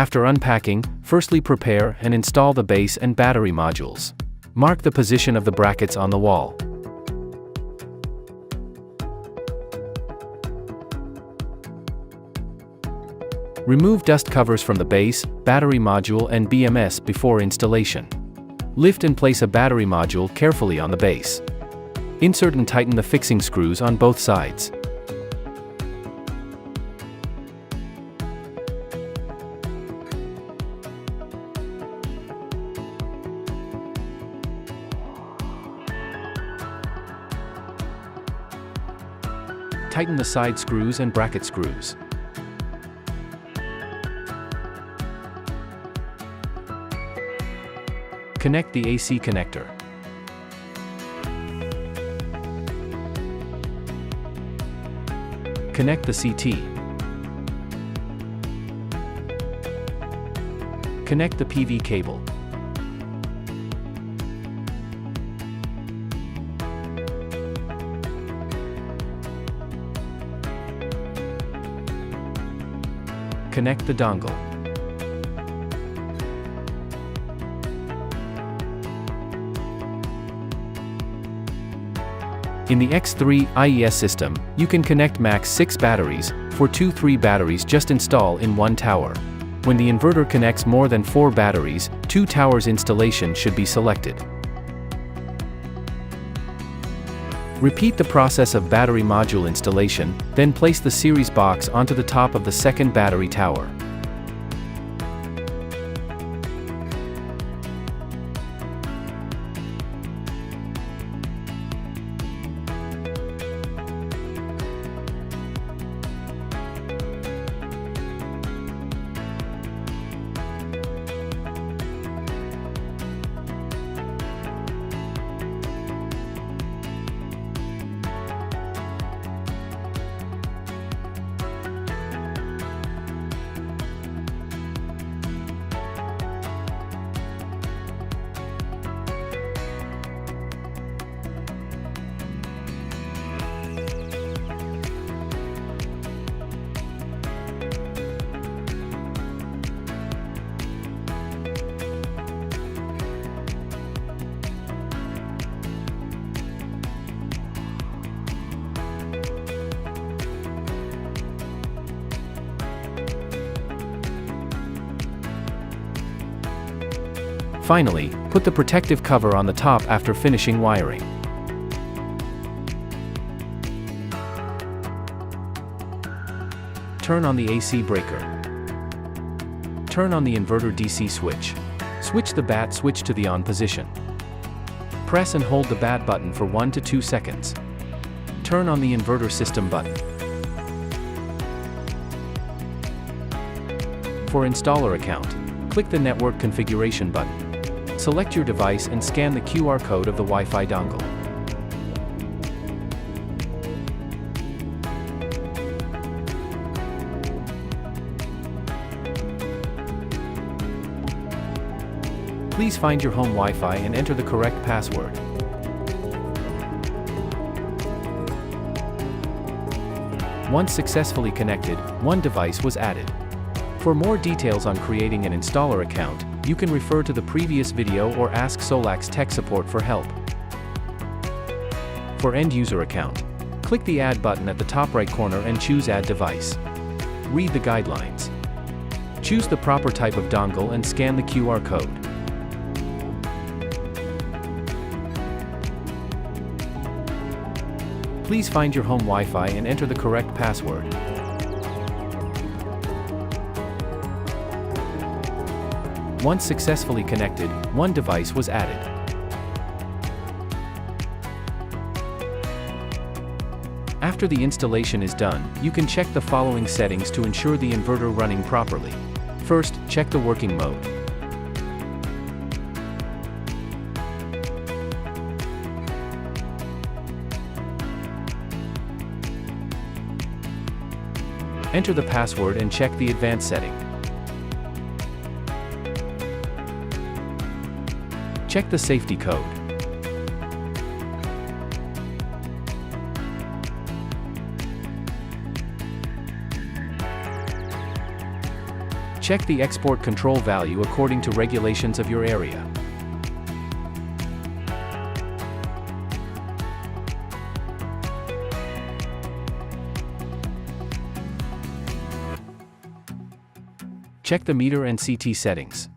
After unpacking, firstly prepare and install the base and battery modules. Mark the position of the brackets on the wall. Remove dust covers from the base, battery module and BMS before installation. Lift and place a battery module carefully on the base. Insert and tighten the fixing screws on both sides. Tighten the side screws and bracket screws. Connect the AC connector. Connect the CT. Connect the PV cable. Connect the dongle. In the X3 IES system, you can connect max 6 batteries. For 2-3 batteries, just install in one tower. When the inverter connects more than 4 batteries, 2 towers installation should be selected. Repeat the process of battery module installation, then place the series box onto the top of the second battery tower. Finally, put the protective cover on the top after finishing wiring. Turn on the AC breaker. Turn on the inverter DC switch. Switch the BAT switch to the on position. Press and hold the BAT button for 1 to 2 seconds. Turn on the inverter system button. For installer account, click the network configuration button. Select your device and scan the QR code of the Wi-Fi dongle. Please find your home Wi-Fi and enter the correct password. Once successfully connected, one device was added. For more details on creating an installer account, you can refer to the previous video or ask SolaX Tech Support for help. For end user account, click the Add button at the top right corner and choose Add Device. Read the guidelines. Choose the proper type of dongle and scan the QR code. Please find your home Wi-Fi and enter the correct password. Once successfully connected, one device was added. After the installation is done, you can check the following settings to ensure the inverter running properly. First, check the working mode. Enter the password and check the advanced setting. Check the safety code. Check the export control value according to regulations of your area. Check the meter and CT settings.